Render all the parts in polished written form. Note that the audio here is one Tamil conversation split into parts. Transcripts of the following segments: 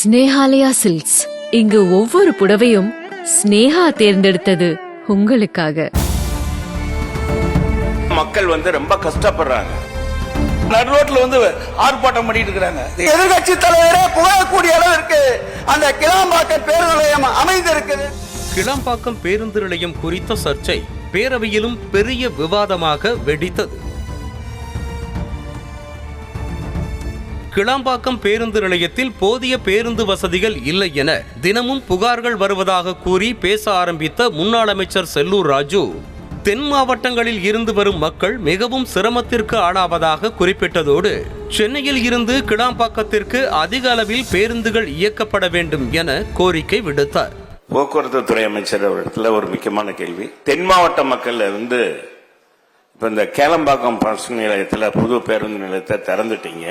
ஸ்னேஹாலயா சில்க்ஸ். இங்கு ஒவ்வொரு புடவையும் ஸ்னேஹா தேர்ந்தெடுத்தது உங்களுக்காக. மக்கள் ரொம்ப கஷ்டப்படுறாங்க. நடுரோட்ல ஆர்ப்பாட்டம் பண்ணிட்டு இருக்காங்க. எதிர்கட்சி தலைவரே புகழக்கூடிய அளவிற்கு அந்த கிளாம்பாக்கம் பேருந்து நிலையம் அமைந்திருக்குது. கிளாம்பாக்கம் பேருந்து நிலையம் குறித்த சர்ச்சை பேரவையிலும் பெரிய விவாதமாக வெடித்தது. கிளாம்பாக்கம் பேருந்து நிலையத்தில் போதிய பேருந்து வசதிகள் இல்லை என தினமும் புகார்கள் வருவதாக கூறி பேச ஆரம்பித்த முன்னாள் அமைச்சர் செல்லூர் ராஜு தென் மாவட்டங்களில் இருந்து வரும் மக்கள் மிகவும் சிரமத்திற்கு ஆளாவதாக குறிப்பிட்டதோடு சென்னையில் இருந்து கிளாம்பாக்கத்திற்கு அதிக அளவில் பேருந்துகள் இயக்கப்பட வேண்டும் என கோரிக்கை விடுத்தார். போக்குவரத்து துறை அமைச்சர் அவரிடத்துல ஒரு முக்கியமான கேள்வி. தென் மாவட்ட மக்கள் இப்ப இந்த கேளம்பாக்கம் பஸ் நிலையத்துல புது பேருந்து நிலையத்தை திறந்துட்டீங்க.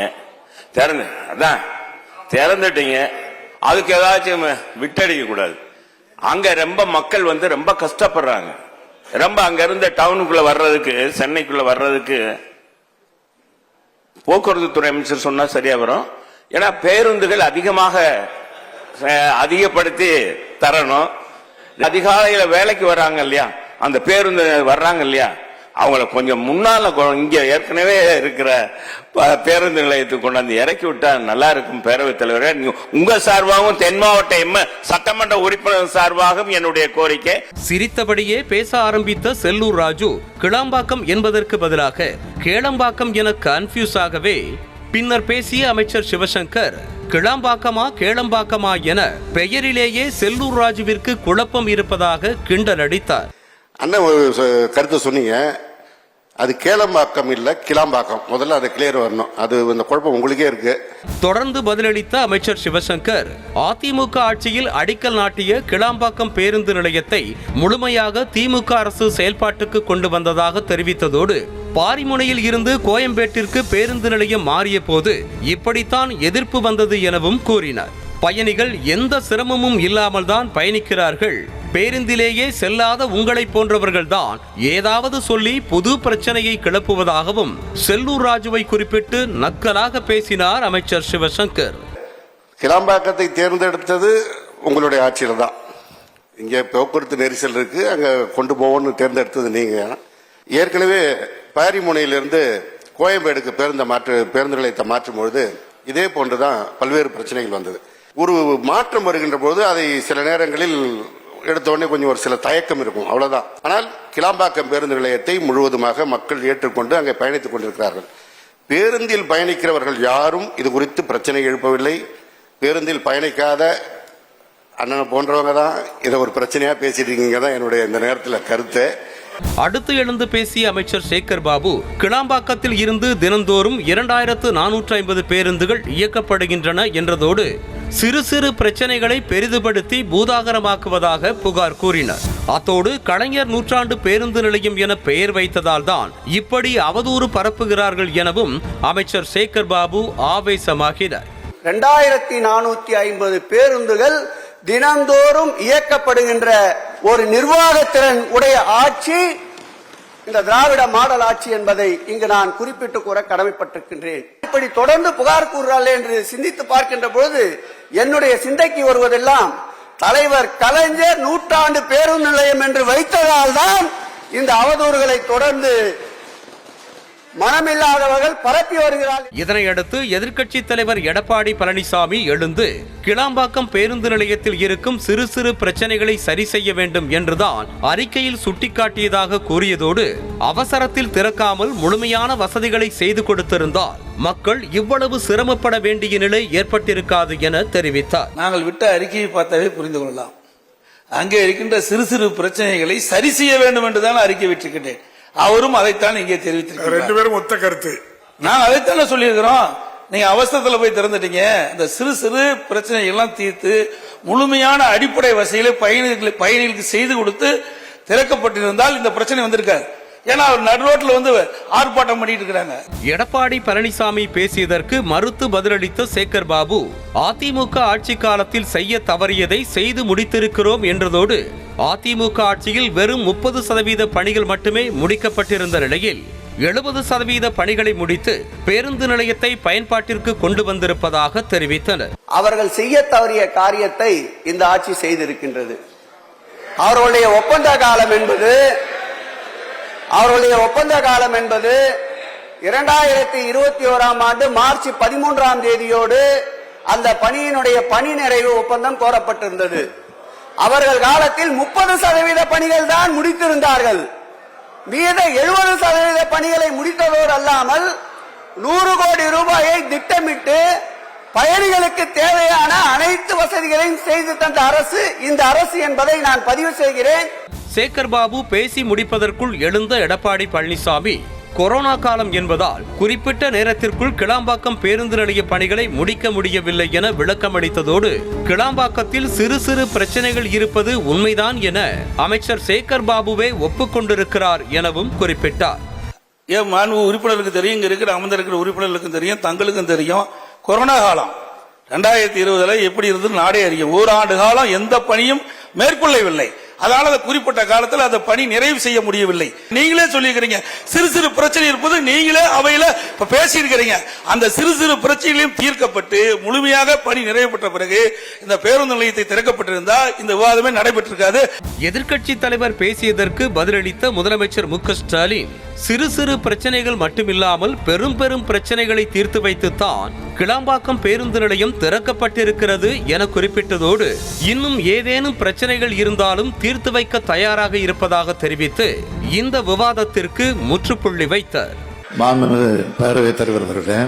அதுக்கு ஏதாச்சும் விட்டடிக்க கூடாது. அங்க ரொம்ப மக்கள் ரொம்ப கஷ்டப்படுறாங்க. அங்க இருந்த டவுனுக்குள்ள வர்றதுக்கு, சென்னைக்குள்ள வர்றதுக்கு போக்குவரத்து துறை அமைச்சர் சொன்னா சரியா வரும். ஏன்னா பேருந்துகள் அதிகப்படுத்தி தரணும். அதிகாலையில வேலைக்கு வர்றாங்க இல்லையா, அந்த பேருந்து வர்றாங்க இல்லையா, அவங்கள கொஞ்சம் முன்னால இங்க ஏற்கனவே இருக்கிற பேருந்து நிலையத்துக்கு கொண்டாந்து இறக்கி விட்டா நல்லா இருக்கும். பேரவைத் தலைவரே, உங்க சார்பாகவும் தென் மாவட்ட சட்டமன்ற உறுப்பினர் சார்பாகவும் என்னுடைய கோரிக்கை. சிரித்தபடியே பேச ஆரம்பித்த செல்லூர் ராஜு கிளாம்பாக்கம் என்பதற்கு பதிலாக கேளம்பாக்கம் என கன்ஃபியூஸ் ஆகவே பின்னர் பேசிய அமைச்சர் சிவசங்கர் கிளாம்பாக்கமா கேளம்பாக்கமா என பெயரிலேயே செல்லூர் ராஜுவிற்கு குழப்பம் இருப்பதாக கிண்டல் அடித்தார். அண்ணன் ஒரு கருத்து சொன்னீங்க, அது கேளம்பாக்கம் இல்ல கிளாம்பாக்கம். முதல்ல அதை கிளியர் வரணும். அது இந்த குழப்பம் உங்களுக்கே இருக்கு. தொடர்ந்து பதிலளித்த அமைச்சர் சிவசங்கர் அதிமுக ஆட்சியில் அடிக்கல் நாட்டிய கிளாம்பாக்கம் பேருந்து நிலையத்தை முழுமையாக திமுக அரசு செயல்பாட்டுக்கு கொண்டு வந்ததாக தெரிவித்ததோடு பாரிமுனையில் இருந்து கோயம்பேட்டிற்கு பேருந்து நிலையம் மாறிய போது இப்படித்தான் எதிர்ப்பு வந்தது எனவும் கூறினார். பயணிகள் எந்த சிரமமும் இல்லாமல் தான் பயணிக்கிறார்கள். பேருந்திலேயே செல்லாத உங்களை போன்றவர்கள் தான் ஏதாவது சொல்லி புது பிரச்சனையை கிளப்புவதாகவும் செல்லூர் ராஜுவை குறிப்பிட்டு நக்கலாக பேசினார் அமைச்சர் சிவசங்கர். கிளாம்பாக்கத்தை தேர்ந்தெடுத்தது உங்களுடைய ஆட்சியில தான். இங்க போக்குவரத்து நெரிசல் இருக்கு, அங்க கொண்டு போவோம்னு தேர்ந்தெடுத்தது நீங்க. ஏற்கனவே பாரிமுனையிலிருந்து கோயம்பேடுக்கு பேருந்து நிலையத்தை மாற்றும் பொழுது இதே போன்றுதான் பல்வேறு பிரச்சனைகள் வந்தது. ஒரு மாற்றம் வருகின்ற போது அதை சில நேரங்களில் எடுத்தோடனே கொஞ்சம் ஒரு சில தயக்கம் இருக்கும், அவ்வளவுதான். ஆனால் கிளாம்பாக்கம் பேருந்து நிலையத்தை முழுவதுமாக மக்கள் ஏற்றுக்கொண்டு அங்கே பயணித்துக் கொண்டிருக்கிறார்கள். பேருந்தில் பயணிக்கிறவர்கள் யாரும் இது குறித்து பிரச்சனை எழுப்பவில்லை. பேருந்தில் பயணிக்காத அண்ணன் போன்றவங்க தான் இதை ஒரு பிரச்சனையா பேசிட்டு இருக்கீங்க தான் என்னுடைய இந்த நேரத்தில் கருத்து. அடுத்து எழுந்து பேசிய அமைச்சர் சேகர் பாபு கிளாம்பாக்கத்தில் இருந்து தினந்தோறும் 2450 பேருந்துகள் இயக்கப்படுகின்றன என்றதோடு சிறு சிறு பிரச்சனைகளை பெரிதுபடுத்தி பூதாகரமாக்குவதாக புகார் கூறினார். அத்தோடு கலைஞர் நூற்றாண்டு பேருந்து நிலையம் என பெயர் வைத்ததால் தான் இப்படி அவதூறு பரப்புகிறார்கள் எனவும் அமைச்சர் சேகர் பாபு ஆவேசமாகினார். 2450 பேருந்துகள் தினந்தோறும் இயக்கப்படுகின்ற ஒரு நிர்வாகத்திறன் உடைய ஆட்சி இந்த திராவிட மாடல் ஆட்சி என்பதை இங்கு நான் குறிப்பிட்டு கூற கடமைப்பட்டிருக்கின்றேன். இப்படி தொடர்ந்து புகார் கூறுகிறார்கள் என்று சிந்தித்து பார்க்கின்ற பொழுது என்னுடைய சிந்தைக்கு வருவதெல்லாம் தலைவர் கலைஞர் நூற்றாண்டு பேருந்து நிலையம் என்று வைத்ததால் தான் இந்த அவதூறுகளை தொடர்ந்து மனமில்லாதவர்கள் பரப்பி வருகிறார்கள். இதனையடுத்து எதிர்க்கட்சி தலைவர் எடப்பாடி பழனிசாமி எழுந்து கிளாம்பாக்கம் பேருந்து நிலையத்தில் இருக்கும் சிறு சிறு பிரச்சனைகளை சரி செய்ய வேண்டும் என்றுதான் அறிக்கையில் சுட்டிக்காட்டியதாக கூறியதோடு அவசரத்தில் திறக்காமல் முழுமையான வசதிகளை செய்து கொடுத்திருந்தால் மக்கள் இவ்வளவு சிரமப்பட வேண்டிய நிலை ஏற்பட்டிருக்காது என தெரிவித்தார். நாங்கள் விட்ட அறிக்கையை பார்த்தாலே புரிந்து கொள்ளலாம். அங்கே இருக்கின்ற சிறு சிறு பிரச்சனைகளை சரி செய்ய வேண்டும் என்றுதான் அறிக்கை விட்டிருக்கின்றேன். அவரும் அதைத்தான் இங்கே தெரிவித்திருக்கிறார். 2 பேரும் ஒத்த கருத்து. நான் அதைத்தானே சொல்லியிருக்கிறோம். நீங்க அவசரத்துல போய் திறந்துட்டீங்க. இந்த சிறு சிறு பிரச்சனை எல்லாம் தீர்த்து முழுமையான அடிப்படை வசதிகளை பயணிகளுக்கு செய்து கொடுத்து திறக்கப்பட்டிருந்தால் இந்த பிரச்சனை வந்திருக்காது. ஏன்னா அவர் நடுரோட்ல ஆர்ப்பாட்டம் பண்ணிட்டு இருக்காங்க. எடப்பாடி பழனிசாமி பேசியதற்கு மறுத்து பதிலளித்த சேகர் பாபு அதிமுக ஆட்சி காலத்தில் செய்ய தவறியதை செய்து முடித்திருக்கிறோம் என்றதோடு அதிமுக ஆட்சியில் வெறும் 30% பணிகள் மட்டுமே முடிக்கப்பட்டிருந்த நிலையில் 70% பணிகளை முடித்து பேருந்து நிலையத்தை பயன்பாட்டிற்கு கொண்டு வந்திருப்பதாக தெரிவித்தனர். அவர்கள் செய்ய தவறிய காரியத்தை இந்த ஆட்சி செய்திருக்கின்றது. அவர்களுடைய ஒப்பந்த காலம் என்பது 2021 ஆண்டு மார்ச் 13ஆம் தேதியோடு அந்த பணியினுடைய பணி நிறைவு ஒப்பந்தம் கோரப்பட்டிருந்தது. அவர்கள் காலத்தில் 30% பணிகள் தான் முடித்திருந்தார்கள். மீத 70% பணிகளை முடித்ததோடு அல்லாமல் 100 கோடி ரூபாயை திட்டமிட்டு பயணிகளுக்கு தேவையான அனைத்து வசதிகளையும் செய்து தந்த அரசு இந்த அரசு என்பதை நான் பதிவு செய்கிறேன். சேகர் பாபு பேசி முடிப்பதற்குள் எழுந்த எடப்பாடி பழனிசாமி, கொரோனா காலம் என்பதால் குறிப்பிட்ட நேரத்திற்குள் கிளாம்பாக்கம் பேருந்து நிலைய பணிகளை முடிக்க முடியவில்லை என விளக்கமளித்ததோடு, கிளாம்பாக்கத்தில் சிறு சிறு பிரச்சனைகள் இருப்பது உண்மைதான் என அமைச்சர் சேகர் பாபுவே ஒப்புக்கொண்டிருக்கிறார் எனவும் குறிப்பிட்டார். ஏன் மாண்பு உறுப்பினருக்கு தெரியும், இங்க இருக்கிற அமர்ந்திருக்கிற உறுப்பினர்களுக்கும் தெரியும், தங்களுக்கும் தெரியும். கொரோனா காலம் 2020 எப்படி இருந்தது நாடே அறியும். ஓராண்டு காலம் எந்த பணியும் மேற்கொள்ளவில்லை. அதனால அந்த குறிப்பிட்ட காலத்தில் அந்த பணி நிறைவு செய்ய முடியவில்லை. நீங்களே சொல்லியிருக்கிறீங்க சிறு சிறு பிரச்சனை இருப்பது, நீங்களே அவையில இப்ப பேசியிருக்கிறீங்க. அந்த சிறு சிறு பிரச்சனைகளையும் தீர்க்கப்பட்டு முழுமையாக பணி நிறைவு பெற்ற பிறகு இந்த பேருந்து நிலையத்தை திறக்கப்பட்டிருந்தா இந்த விவாதமே நடைபெற்றிருக்காது. எதிர்க்கட்சி தலைவர் பேசியதற்கு பதிலளித்த முதலமைச்சர் மு.க. ஸ்டாலின், சிறு சிறு பிரச்சனைகள் மட்டுமில்லாமல் பெரும் பெரும் பிரச்சனைகளை தீர்த்து வைத்துத்தான் கிளாம்பாக்கம் பேருந்து நிலையம் திறக்கப்பட்டிருக்கிறது என குறிப்பிட்டதோடு, இன்னும் ஏதேனும் பிரச்சனைகள் இருந்தாலும் தீர்த்து வைக்க தயாராக இருப்பதாக தெரிவித்து இந்த விவாதத்திற்கு முற்றுப்புள்ளி வைத்தார். மாண்புமிகு பேரவைத் தலைவர் அவர்களே,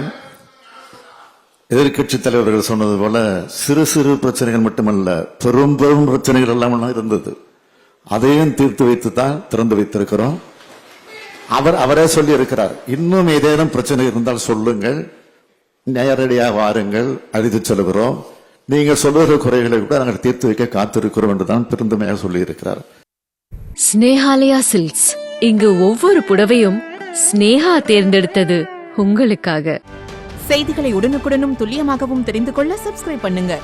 எதிர்க்கட்சி தலைவர்கள் சொன்னது போல சிறு சிறு பிரச்சனைகள் மட்டுமல்ல, பெரும் பெரும் பிரச்சனைகள் எல்லாம் இருந்தது. அதையும் தீர்த்து வைத்துத்தான் திறந்து வைத்திருக்கிறோம். அவரே சொல்லி இருக்கிறார், இன்னும் ஏதேனும் பிரச்சனை இருந்தால் சொல்லுங்கள், நேரடியாக வாருங்கள், அழைத்து செல்கிறோம். நீங்கள் சொல்லுகிற குறைகளை கூட நாங்கள் தீர்த்து வைக்க காத்திருக்கிறோம் என்றுதான் பெருந்தமையாக சொல்லி இருக்கிறார். ஸ்னேஹாலயா சில்க்ஸ், இங்கு ஒவ்வொரு புடவையும் ஸ்னேஹா தேர்ந்தெடுத்தது உங்களுக்காக. செய்திகளை உடனுக்குடனும் துல்லியமாகவும் தெரிந்து கொள்ள சப்ஸ்கிரைப் பண்ணுங்க.